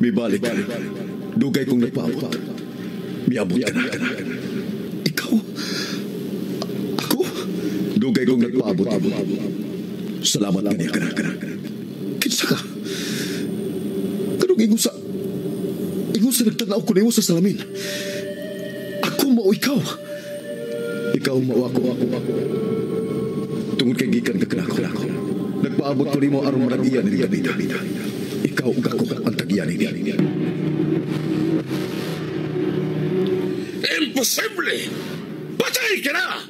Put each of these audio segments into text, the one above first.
Mibalik ka. Dugay kong nagpaabot. Miabot ka na. Ikaw? Ako? Dugay kong nagpaabot. Salamat kaniya ka na. Kinsa ka? Kanong ingon sa nagtanaw ko na iyo sa salamin. Ako mao ikaw. Ikaw mao ako. Tungod kay gikan ka kanako. Nagpaabot ko nimo aron marag-iya ni Gabida. Ikaw ug ako ang tag-iya ni. Imposible! Patay ka na!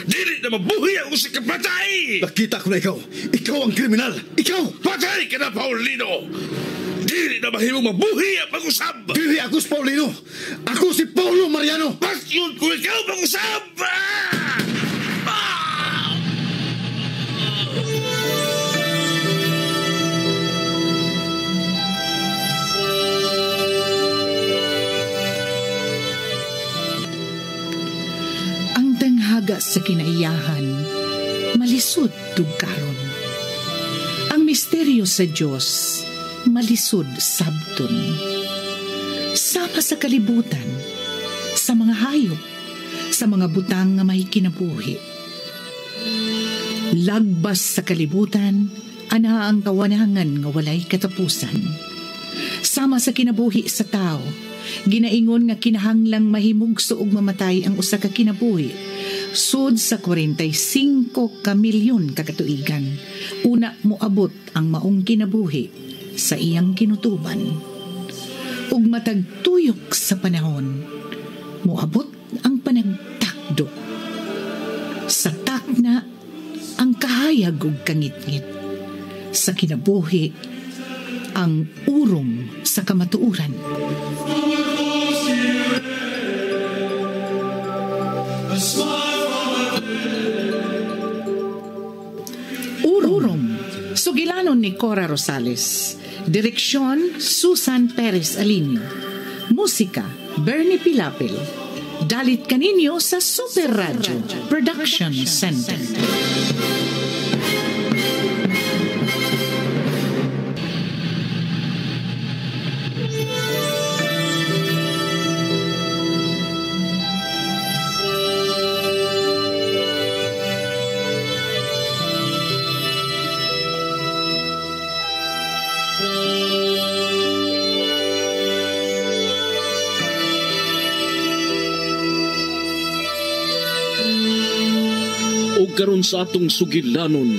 Dili na mabuhi ang usik ka patay! Nakita ko na ikaw. Ikaw ang kriminal. Ikaw! Patay ka na, Paulino! Dili na mahimong mabuhi ang pag-usab! Dili ako si Paulino. Ako si Paulo Mariano. Pasyon ko ikaw pag-usab! Haga sa kinaiyahan, malisod tugkaron. Ang misteryo sa Diyos, malisod sabton. Sama sa kalibutan, sa mga hayop, sa mga butang nga may kinabuhi. Lagbas sa kalibutan, ana ang kawanangan nga walay katapusan. Sama sa kinabuhi sa tao, ginaingon nga kinahanglang mahimugso ug mamatay ang usa ka kinabuhi. Sud sa 45 ka milyon kakatuigan, una moabot ang maong kinabuhi sa iyang kinutuban. Ug matagtuyok sa panahon, moabot ang panagtakdo. Sa takna, ang kahayag ug kangitngit. Sa kinabuhi, ang urong sa kamatuuran. Urong, sugilanon ni Cora Rosales. Direksyon, Susan Perez Alinio. Musika, Bernie Pilapil. Dalit kaninyo sa Super Radio Production Center. O karon sa atong sugilanon,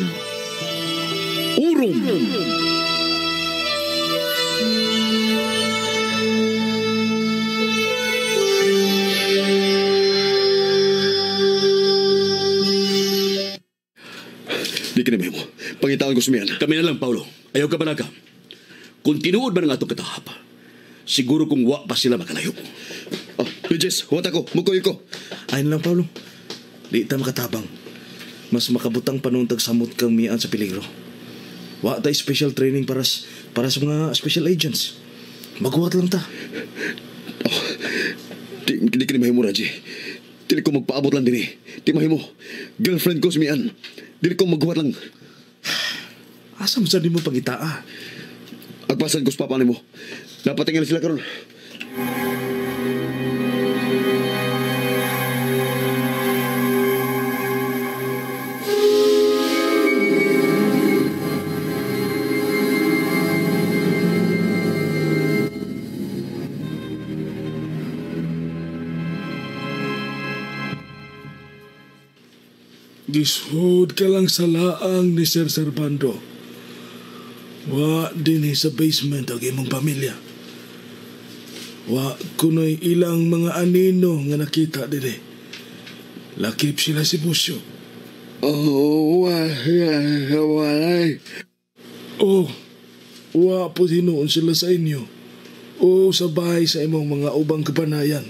urong. Di kinamay mo. Pangitaan ko sumiyan. Kami na lang, Paulo. Ayaw ka ba na ka? Kung tinuod ba ng atong katahap, siguro kung wa pa sila makalayo. Oh, Regis, huwag ako. Mukoy ko. Ayun lang, Paulo. Di ta makatabang. Mas makabutang panuntag samot kang miyaan sa peligro. Wa tayo special training para sa mga special agents. Maghuwat lang ta. Oh, di kinamay mo, Raji. Dili ko magpaabot lang din eh. Di mahimo. Girlfriend ko sumiyan. Dili ko maghuwat lang. Asa mo sa di mo pangitaa? Agpasan ko sa papa ni mo. Napatingin sila karon. Gishood ka lang sa laang ni Sir Servando. Wa din sa basement ang imong pamilya. Wa kuno'y ilang mga anino nga nakita din. Lakip sila si Busyo. Walay. Oh, wa po hinuon sila sa inyo. O sa bahay sa imong mga ubang kapanayan.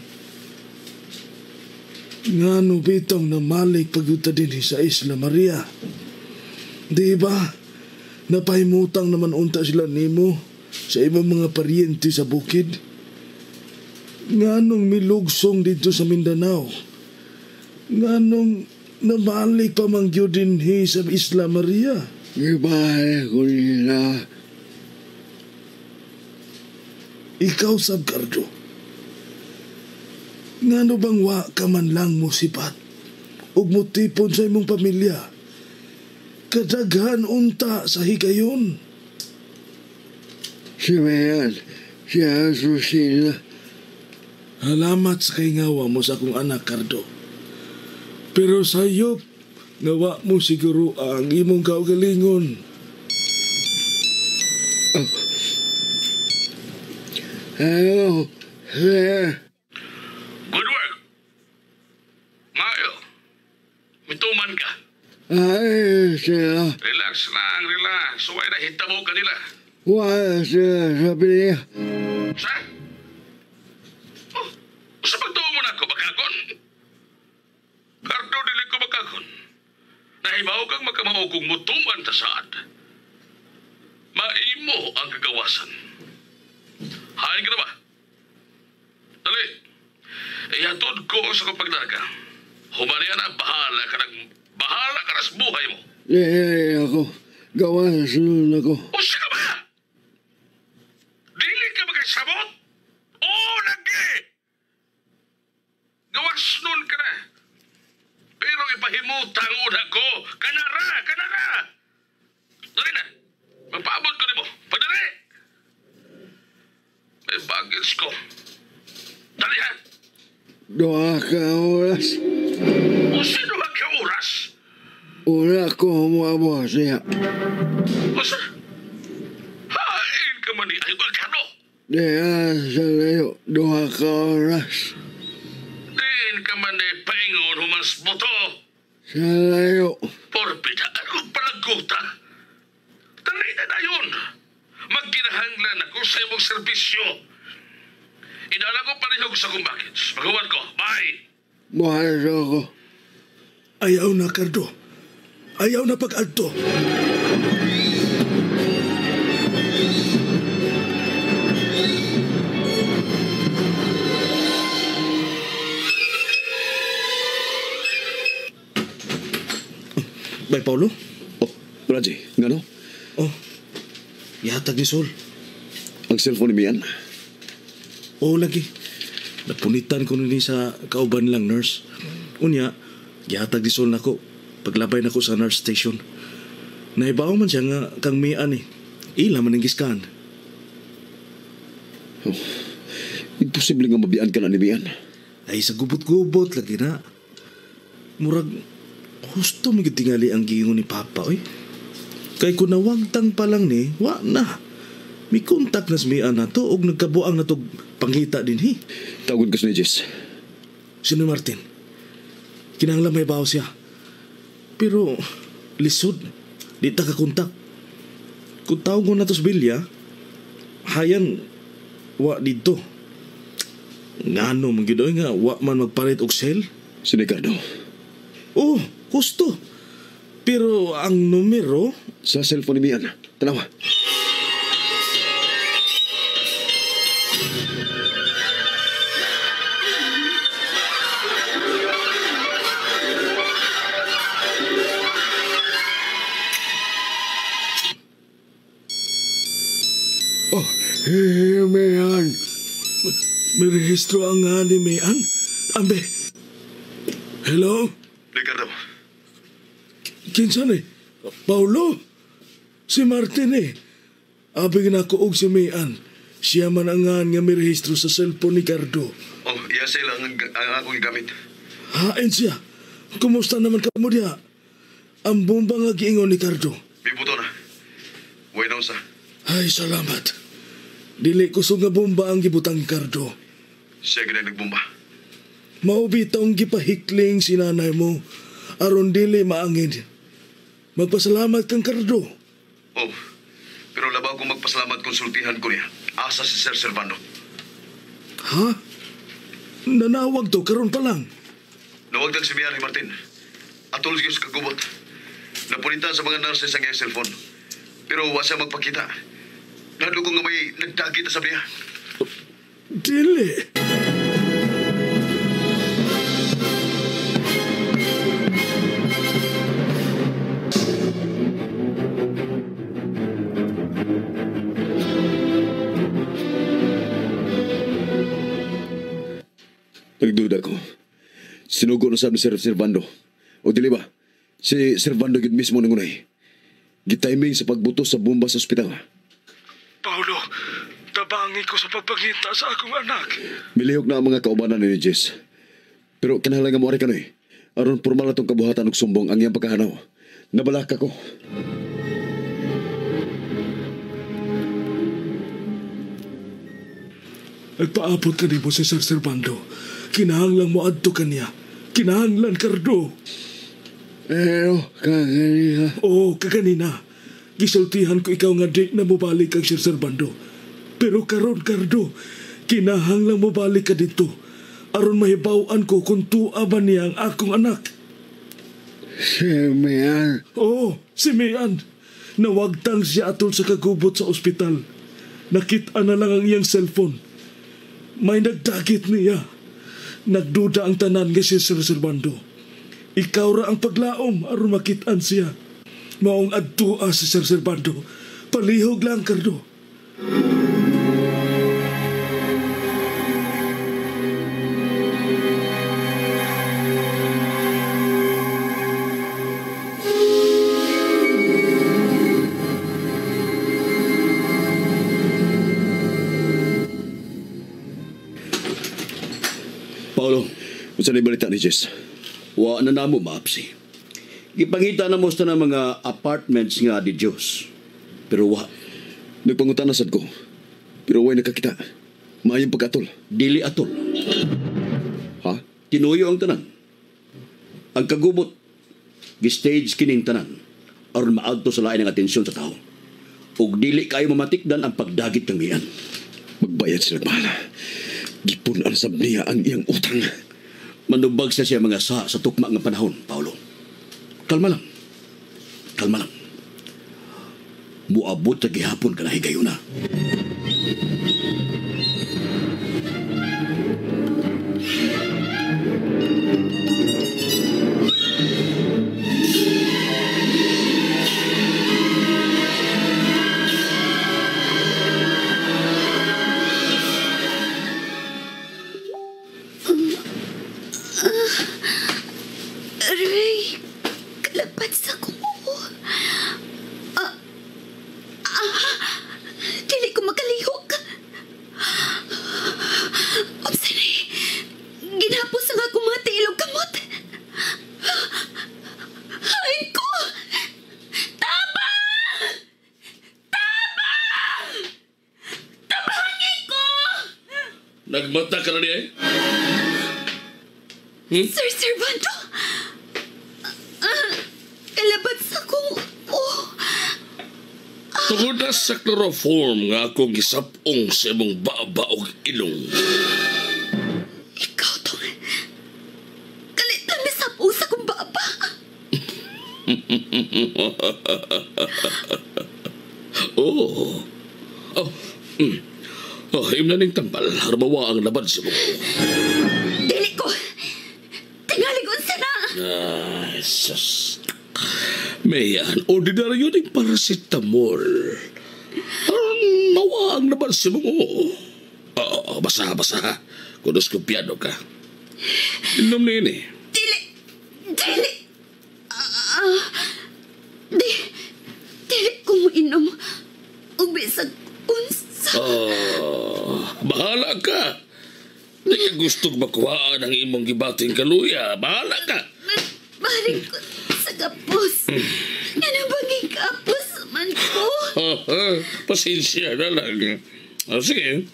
Ngano bitong namalik pagyuta din sa Isla Maria. Di ba? Napahimutang naman unta sila nimo sa ibang mga paryente sa bukid. Nganong milugsong dito sa Mindanao. Nganong namalik pa mangyo din sa Isla Maria. Ibalik ko nila. Ikaw sab Kardo. Ngano bang wa ka man lang mo sipat ug motipon sa imong pamilya? Kadaghan unta sa higayon. Si Mayan, si Asusina. Halamat sa kay ngawa mo sa akong anak, Kardo. Pero sayop, ngawa mo siguro ang imong kaugalingon. Hello, sir. Good work. Mayo. Mituman ka. Ay, sir. Relax lang, relax. Huwag na hitabo kanila. Wala sir, sabi niya. Sa? Oh, sa pagtuo mo na ako, bakakon? Kardo, dili ko bakakon. Nahibaw kang magkamaugong mutuman ta saad. Maimo ang kagawasan. Hain ka na ba? Dali. Ihatod ko sa kapagdarga. Humaniya na, bahala ka na sa buhay mo. Ako. Gawa sa sunod ako. O siya ka ba? Dili ka magkasabot? Oo, lagi! Gawas nun ka na. Pero ipahimutan una ko. Kanara! Dali na. Magpaabot ko ni mo. Padali! May baggage ko. Dali ha! Doa ka oras. O sino ba ka oras? Una ko mo siya. O sa? Hain ka man ni Idol Kano. Diyan sa layo. Doa ka oras. Din ka man ni Paingon humans boto. Sa layo. Porbida, ano palaguta? Dali na yun. Magkinahanglan ako sa imong serbisyo. Idala ko palihog sa kong package. Magawan ko. Bye! Buhay ako. Ayaw na, Kardo. Ayaw na pag-adto. Bay, Paulo? Oh, Raji, nga no? Oh, yatag ni Sol. Ang cellphone ni Mian. Oo, lagi. Napunitan ko nini sa kauban lang, nurse. Unya, yatag ni Sol nako. Paglabay nako sa nurse station. Naibaw man siya nga kang mian eh. Ila man ang giskan. Oh, imposible nga mabiyan ka na ni Mian. Ay, sa gubot-gubot lagi na. Murag, husto magitingali ang giingon ni Papa, oy. Kay kung nawagtang pa lang ni, wa na. May kontak na smian na to o nagkabuang na to panghita din hi. Tawag ka sa ni Jess. Sino Martin? Kinahanglan may baho siya. Pero, lisod. Di ta kakontak. Kung tawag mo na to sa bilya, hayan, wa dito. Ngano, magidoy nga, wa man magpalit og cell. Si Ricardo. Oh, husto. Pero ang numero, Sa cellphone ni Mian. Tanawa. Oh, Mayan. May rehistro ang nga ni Mayan. Ambe. Hello? Ricardo, Kinsa ni? Paulo? Si Martin eh. Abi na ko og si Mayan. Siya man ang nga may rehistro sa cellphone ni Cardo. oh, iya sila ang akong gamit. Hain siya. Kumusta naman ka mo diha? Ang bomba nga giingon ni Cardo. May buto na. Huwag na usa. Ay, salamat. Dili kusog nga bomba ang gibutang ni Cardo. Siya gina nagbomba. Maubitong gipahikling si nanay mo. Aron dili maangin. Magpasalamat kang Cardo. Oh, pero labaw kong magpasalamat konsultihan ko niya. Asa si Sir Servando. Ha? Nanawag to karon pa lang. Nawagdag si Mian ni Martin. Atol siya sa kagubot. Napulitan sa mga nurses ang iyang cellphone. Pero wa siya magpakita. Nadugong nga may nagdagit sa niya. Dili. Nagduda ko. Sinugo na sab ni Sir Servando. O dili ba? Si Servando gid mismo nangunay. Gitiming sa pagbutos sa bomba sa ospital. Paulo, tabangi ko sa pagpangita sa akong anak. Milihok na ang mga kaubanan ni Jess. Pero kinahanglan mo ari kanoy. Aron formal na tong kabuhatan ug sumbong ang iyang pagkahanaw. Nabalaka ko. Nagpaabot ka ni mo si Sir Servando. Kinahanglan mo adto kaniya. Kinahanglan, Cardo. Pero kaganina, Oo, kaganina. Gisultihan ko ikaw nga di na mo balik kang Sir Servando. Pero karon, Cardo, kinahanglan mo balik ka dito. Aron mahibaw-an ko kung tuwa ba niya ang akong anak. si Mian, Oo, si Mian. Nawagtang siya atol sa kagubot sa ospital. Nakita na lang ang iyang cellphone. May nagdagit niya. Nagduda ang tanan nga si Sir Servando. Ikaw ra ang paglaom aron makitaan siya. Maong adtua si Sir Servando. Palihog lang, Cardo. Paulo, Unsa ni balita ni Jess? wa na namo maapsi. Gipangita na mo sa ng mga apartments nga di Diyos. Pero wa, Nagpangutan na sad ko. Pero way nakakita. Maayong pagkatol. dili atol. Ha? Tinuyo ang tanan. Ang kagubot, gistage kining tanan aron maadto sa lain ng atensyon sa tao. Ug dili kayo mamatikdan ang pagdagit ng miyan. Magbayad sila bahala. Gipunan sab niya ang iyang utang. Manubag siya mga sa tukma nga panahon, Paulo. Kalma lang. Kalma lang. Muabot sa gihapon ka na higayon na. Aray, kalapat sa ko. Dili ko makalihok. Opsari, ginapos ang ako mga tilog kamot. Ay ko! Taba! Taba! Tabangin ko! Nagmata ka na niya eh? Sir Servando? Kalabat sa kong... Tungod na sa chloroform nga akong gisapong sa imong baba o ilong. Ikaw to. Kalitan na sa pusa kong baba. Oh. Oh. Oh, imna ning tambal. Harmawa ang laban sa buko. Dili ko. Tingalig unsa na. Ay, sus. Mayan, ordinaryo ning paracetamol. Mawa ang laban sa buko. Oo, basa. Kudos ko piano ka. Inom na yun eh. Dili. Dili ko mo inom. Ubisag unsa. Bahala ka. Di ka gustong makuhaan ang imong gibating kaluya. Bahala ka. Balik ko sa kapos. Ano bang kapos man ko? Pasensya na lang. Sige.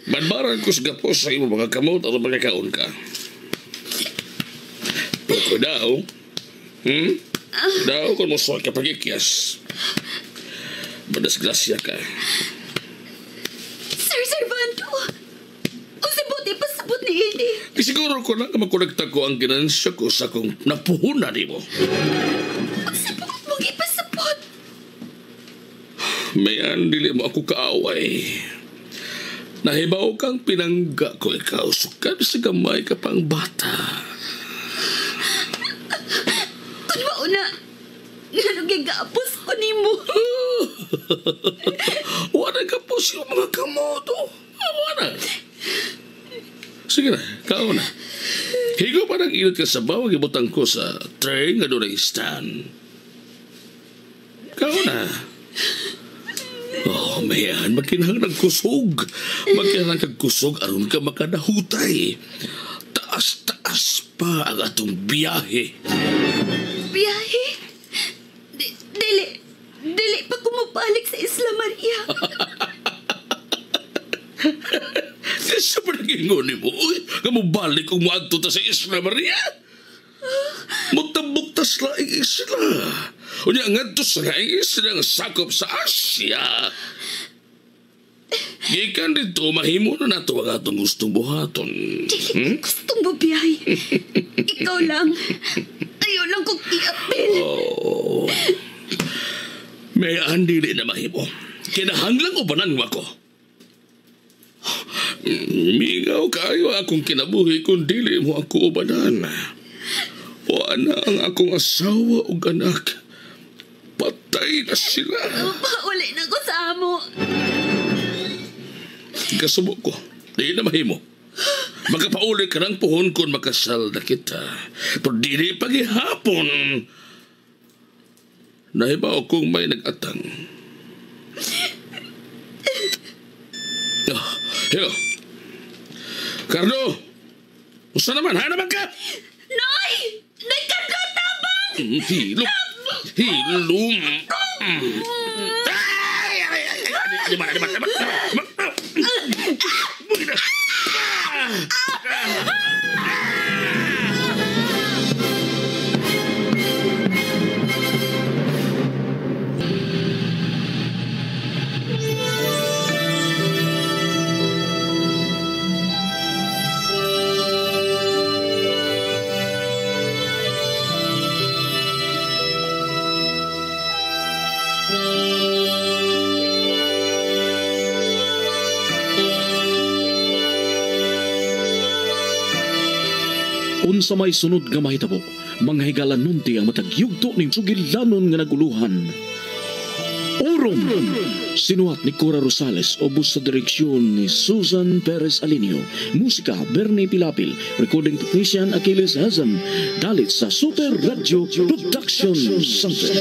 Banbaran ko sa gapos sa imong mga kamot at mga kaon ka. Pero daw. Daw kung mo suwag ka pagikyas. Madasgrasya ka. Sir Servando, o sabuti pasabot ni Ini. Siguro ko lang makonekta ko ang ginansya ko sa kung napuhunan ni mo. Ang sabot mong ipasabot. Mayan, dili mo ako kaaway. Nahibaw kang pinangga ko ikaw. Sukad sa gamay ka pang bata. Kung mauna, nga nagigapos ko ni mo. Wala ka po siya mga kamoto. Wala. Sige na, kao na. Higo pa ng init ka sa bawang ibutang ko sa tray nga doon ay stand. Kao na. Oh, mayan, magkinahang ng kusog. Magkinahang ng kusog aron ka makanahutay. Taas-taas pa ang atong biyahe. Biyahe? Dili pa kumabalik sa Isla Maria. Kasi pa nag-ingon ni mo, kamubalik kung maadto ta sa Isla Maria. Mutabuktas laing isla. Unya ngadto sa laing isla nga sakop sa Asya. Gikan dito, mahimo na nato ang atong gustong buhaton. Dili gustong mabiyahe. Ikaw lang. Ayaw lang kong iapil. Oh. May andili na mahimo. Kinahanglang ubanan mo ako. Migaw kayo akong kinabuhi kung dili mo ako ubanan. O ana ang akong asawa o anak. Patay na sila. Pauli na ko sa amo. Kasubok ko. Di na mahimo. Makapauli ka ng puhon kung makasal na kita. Pero dili pagihapon. Nahibaw kung may nag-atang. Hello. Carlo! Usa naman? Ha naman ka? Noy! Noy, Carlo, tabang! Hilom. Hilom. Di ba? Unsa may sunod nga mahitabo, manghigalan nunti ang matagyugto ning sugilanon nga naguluhan. Orom! Sinuhat ni Cora Rosales, obos sa direksyon ni Susan Perez Alinio. Musika, Bernie Pilapil. Recording technician, Achilles Hazam. Dalit sa Super Radio Production Center.